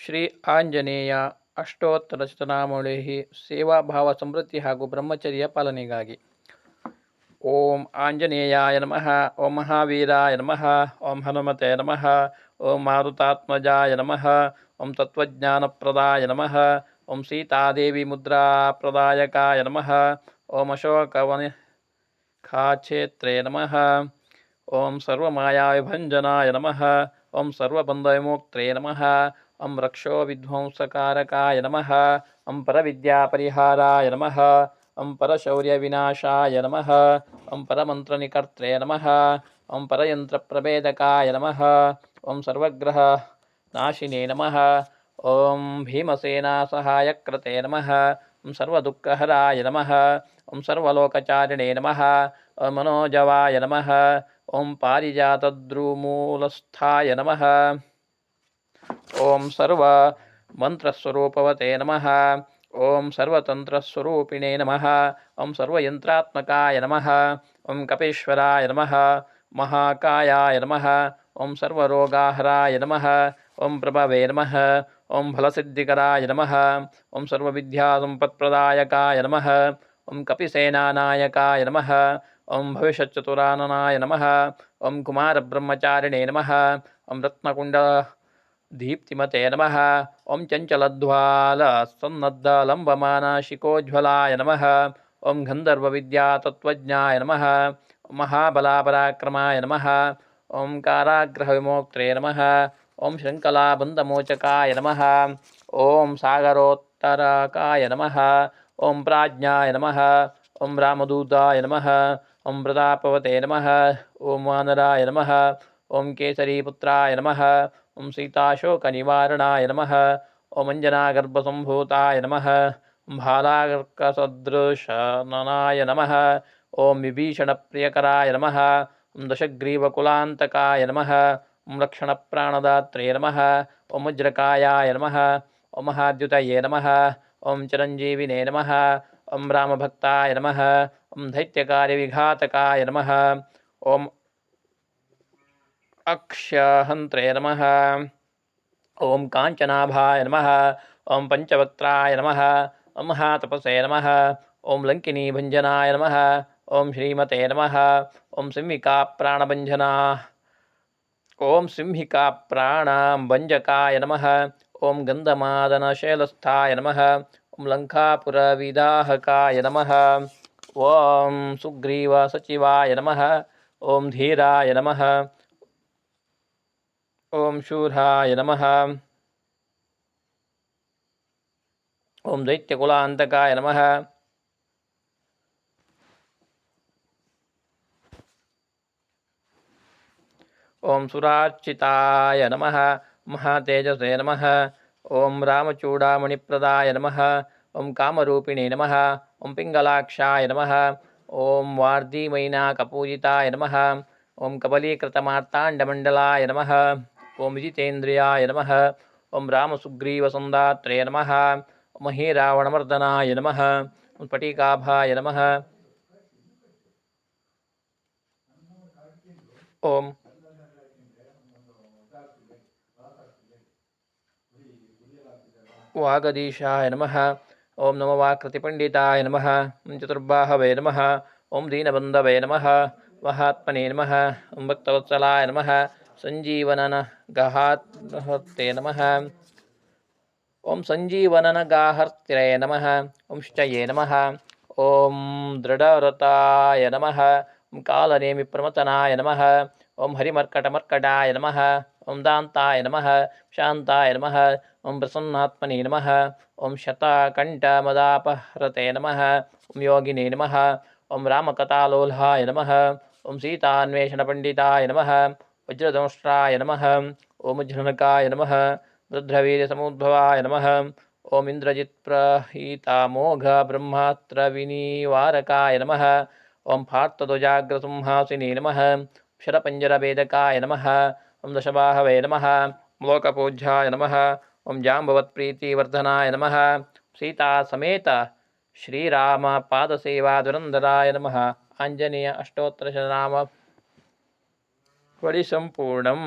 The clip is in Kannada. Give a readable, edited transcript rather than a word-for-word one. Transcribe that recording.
ಶ್ರೀ ಆಂಜನೇಯ ಅಷ್ಟೋತ್ತರ ಶತನಾಮಾವಳಿ ಸೇವಾಭಾವ ಸಮೃದ್ಧಿ ಹಾಗೂ ಬ್ರಹ್ಮಚರ್ಯ ಪಾಲನೆಗಾಗಿ. ಓಂ ಆಂಜನೇಯಾಯ ನಮಃ. ಓಂ ಮಹಾವೀರಾಯ ನಮಃ. ಓಂ ಹನುಮತೆ ನಮಃ. ಓಂ ಮಾರುತಾತ್ಮಜಾಯ ನಮಃ. ಓಂ ತತ್ವಜ್ಞಾನಪ್ರದಾಯ ನಮಃ. ಓಂ ಸೀತಾದೇವಿ ಮುದ್ರಾಪ್ರದಾಯಕಾಯ ನಮಃ. ಓಂ ಅಶೋಕವನಿಖಾಕ್ಷೇತ್ರೇ ನಮಃ. ಓಂ ಸರ್ವಮಾಯಾವಿಭಂಜನಾಯ ನಮಃ. ಓಂ ಸರ್ವಬಂಧವಿಮೋಕ್ತ್ರೇ ನಮಃ. ಓಂ ರಕ್ಷೋ ವಿಧ್ವಂಸಕಾರಕಾಯ ನಮಃ. ಓಂ ಪರವಿದ್ಯಾಪರಿಹಾರಾಯ ನಮಃ. ಓಂ ಪರಶೌರ್ಯವಿನಾಶಾಯ ನಮಃ. ಓಂ ಪರಮಂತ್ರನಿಕರ್ತ್ರೇ ನಮಃ. ಓಂ ಪರಯಂತ್ರಪ್ರಭೇದಕಾಯ ನಮಃ. ಓಂ ಸರ್ವಗ್ರಹ ನಾಶಿನೇ ನಮಃ. ಓಂ ಭೀಮಸೇನಾಸಹಾಯಕೃತೆ ನಮಃ. ಓಂ ಸರ್ವದುಃಖಹರಾಯ ನಮಃ. ಓಂ ಸರ್ವಲೋಕಚಾರಿಣೇ ನಮಃ. ಓಂ ಮನೋಜವಾಯ ನಮಃ. ಓಂ ಪಾರಿಜಾತದ್ರುಮೂಲಸ್ಥಾಯ ನಮಃ. ಓಂ ಸರ್ವ ಮಂತ್ರಸ್ವರೂಪವತೆ ನಮಃ. ಓಂ ಸರ್ವತಂತ್ರಸ್ವರೂಪಿಣೇ ನಮಃ. ಓಂ ಸರ್ವಯಂತ್ರಾತ್ಮಕಾಯ ನಮಃ. ಓಂ ಕಪೀಶ್ವರಾಯ ನಮಃ. ಮಹಾಕಾಯಾಯ ನಮಃ. ಓಂ ಸರ್ವರೋಗಾಹರಾಯ ನಮಃ. ಓಂ ಪ್ರಭವೇ ನಮಃ. ಓಂ ಫಲಸಿದ್ಧಿಕರಾಯ ನಮಃ. ಓಂ ಸರ್ವವಿದ್ಯಾಸಂಪತ್ಪ್ರದಾಯಕಾಯ ನಮಃ. ಓಂ ಕಪಿಸೇನಾನಾಯಕಾಯ ನಮಃ. ಓಂ ಭವಿಷ್ಯಚ್ಚತುರಾನನಾಯ ನಮಃ. ಓಂ ಕುಮಾರಬ್ರಹ್ಮಚಾರಿಣೇ ನಮಃ. ಓಂ ರತ್ನಕುಂಡ ದೀಪ್ತಿಮತೆ ನಮಃ. ಓಂ ಚಂಚಲಧ್ವಾಲ ಸನ್ನದ್ಧಲಂಬಮಾನಶಿಖೋಜ್ವಲಾಯ ನಮಃ. ಓಂ ಗಂಧರ್ವವಿದ್ಯಾತತ್ವಜ್ಞಾಯ ನಮಃ. ಓಂ ಮಹಾಬಲಾಪರಾಕ್ರಮಾಯ ನಮಃ. ಓಂ ಕಾರಾಗ್ರಹವಿಮೋಕ್ತ್ರೇ ನಮಃ. ಓಂ ಶೃಂಖಲಾಬಂಧಮೋಚಕಾಯ ನಮಃ. ಓಂ ಸಾಗರೋತ್ತರಕಾಯ ನಮಃ. ಓಂ ಪ್ರಾಜ್ಞಾಯ ನಮಃ. ಓಂ ರಾಮದೂತಾಯ ನಮಃ. ಓಂ ಪ್ರತಾಪವತೆ ನಮಃ. ಓಂ ವಾನರಾಯ ನಮಃ. ಓಂ ಕೇಸರೀಪುತ್ರಾಯ ನಮಃ. ಓಂ ಸೀತಾಶೋಕನಿವಾರಣಾಯ ನಮಃ. ಓಂ ಅಂಜನಾಗರ್ಭಸಂಭೂತಾಯ ನಮಃ. ಓಂ ಭಾಲಾರ್ಕಸದೃಶನನಾಯ ನಮಃ. ಓಂ ವಿಭೀಷಣಪ್ರಿಯಕರಾಯ ನಮಃ. ಓಂ ದಶಗ್ರೀವಕುಲಾಂತಕಾಯ ನಮಃ. ಓಂ ಲಕ್ಷಣಪ್ರಾಣದಾತ್ರೇ ನಮಃ. ಓಂ ವಜ್ರಕಾಯಾಯ ನಮಃ. ಓಂ ಮಹಾದ್ಯುತಯೇ ನಮಃ. ಓಂ ಚಿರಂಜೀವಿನೇ ನಮಃ. ಓಂ ರಾಮಭಕ್ತಾಯ ನಮಃ. ಓಂ ದೈತ್ಯಕಾರ್ಯವಿಘಾತಕಾಯ ನಮಃ. ಓಂ ಅಕ್ಷಹಂತ್ರೇ ನಮಃ. ಓಂ ಕಾಂಚನಾಭಾಯ ನಮಃ. ಓಂ ಪಂಚವಕ್ತ್ರಾಯ ನಮಃ. ಓಂ ಮಹಾತಪಸೇ ನಮಃ. ಓಂ ಲಂಕಿನೀಭಂಜನಾಯ ನಮಃ. ಓಂ ಶ್ರೀಮತೆ ನಮಃ. ಓಂ ಸಿಂಹಿಕಾಪ್ರಾಣಭಂಜಕಾಯ ನಮಃ. ಓಂ ಗಂಧಮಾದನಶೈಲಸ್ಥಾಯ ನಮಃ. ಓಂ ಲಂಕಾಪುರವಿದಾಹಕಾಯ ನಮಃ. ಓಂ ಸುಗ್ರೀವಸಚಿವಾಯ ನಮಃ. ಓಂ ಧೀರಾಯ ನಮಃ. ಓಂ ಶೂರಾಯ ನಮಃ. ಓಂ ದೈತ್ಯಕುಲಾಂತಕಾಯ ನಮಃ. ಓಂ ಸುರಾರ್ಚಿತಾಯ ನಮಃ. ಮಹಾತೇಜಸೇ ನಮಃ. ಓಂ ರಾಮಚೂಡಾಮಣಿಪ್ರದಾಯ ನಮಃ. ಓಂ ಕಾಮರೂಪಿಣೇ ನಮಃ. ಓಂ ಪಿಂಗಲಾಕ್ಷಾಯ ನಮಃ. ಓಂ ವಾರ್ಧಿಮೈನಾಕಪೂಜಿತಾಯ ನಮಃ. ಓಂ ಕಬಲೀಕೃತಮಾರ್ತಾಂಡಮಂಡಲಾಯ ನಮಃ. ಓಂ ವಿಜಿತೇಂದ್ರಿಯಾಯ ನಮಃ. ಓಂ ರಾಮಸುಗ್ರೀವಸಂದಾತ್ರೇ ನಮಃ. ಓಂ ಮಹೀರಾವಣಮರ್ದನಾಯ ನಮಃ. ಓಂ ಸ್ಫಟಿಕಾಭಾಯ ನಮಃ. ಓಂ ವಾಗದೀಶಾಯ ನಮಃ. ಓಂ ನಮವಾಕೃತಿಪಂಡಿತಾಯ ನಮಃ. ಓಂ ಚತುರ್ಬಾಹವೇ ನಮಃ. ಓಂ ದೀನಬಂಧವೇ ನಮಃ. ಮಹಾತ್ಮನೇ ನಮಃ. ಓಂ ಭಕ್ತವತ್ಸಲಾಯ ನಮಃ. ಸಂಜೀವನನಗಾಹರ್ತೆ ನಮಃ. ಓಂ ಸಂಜೀವನನಗಾಹರ್ತ್ರೇ ನಮಃ. ಓಂ ಶುಚಯೇ ನಮಃ. ಓಂ ದೃಢವ್ರತಾಯ ನಮಃ. ಓಂ ಕಾಲನೇಮಿಪ್ರಮಥನಾಯ ನಮಃ. ಓಂ ಹರಿಮರ್ಕಟಮರ್ಕಟಾಯ ನಮಃ. ಓಂ ದಾಂತಾಯ ನಮಃ. ಶಾಂತಾಯ ನಮಃ. ಓಂ ಪ್ರಸನ್ನಾತ್ಮನೇ ನಮಃ. ಓಂ ಶತಕಂಠಮದಾಪಹೃತೆ ನಮಃ. ಓಂ ಯೋಗಿನೇ ನಮಃ. ಓಂ ರಾಮಕಥಾಲೋಲಾಯ ನಮಃ. ಓಂ ಸೀತಾನ್ವೇಷಣಪಂಡಿತಾಯ ನಮಃ. ವಜ್ರದಂಷ್ಟ್ರಾಯ ನಮಃ. ಓಂ ಉಜ್ಜನಕಾಯ ನಮಃ. ರುದ್ರವೀರ್ಯಸಮುದ್ಭವಾಯ ನಮಃ. ಓಂ ಇಂದ್ರಜಿತ್ಪ್ರಹೀತಾಮೋಘ ಬ್ರಹ್ಮಾಸ್ತ್ರವಿನಿವಾರಕಾಯ ನಮಃ. ಓಂ ಪಾರ್ಥಧ್ವಜಾಗ್ರಸಿಂಹಾಸಿನೇ ನಮಃ. ಶರಪಂಜರಭೇದಕಾಯ ನಮಃ. ಓಂ ದಶಬಾಹವೇ ನಮಃ. ಲೋಕಪೂಜ್ಯಾಯ ನಮಃ. ಓಂ ಜಾಂಬವತ್ಪ್ರೀತಿವರ್ಧನಾಯ ನಮಃ. ಸೀತಾಸಮೇತ ಶ್ರೀರಾಮ ಪಾದಸೇವಾದುರಂದರಾಯ ನಮಃ. ಆಂಜನೇಯ ಅಷ್ಟೋತ್ತರ ಶತನಾಮ ವಳಿ ಸಂಪೂರ್ಣಂ.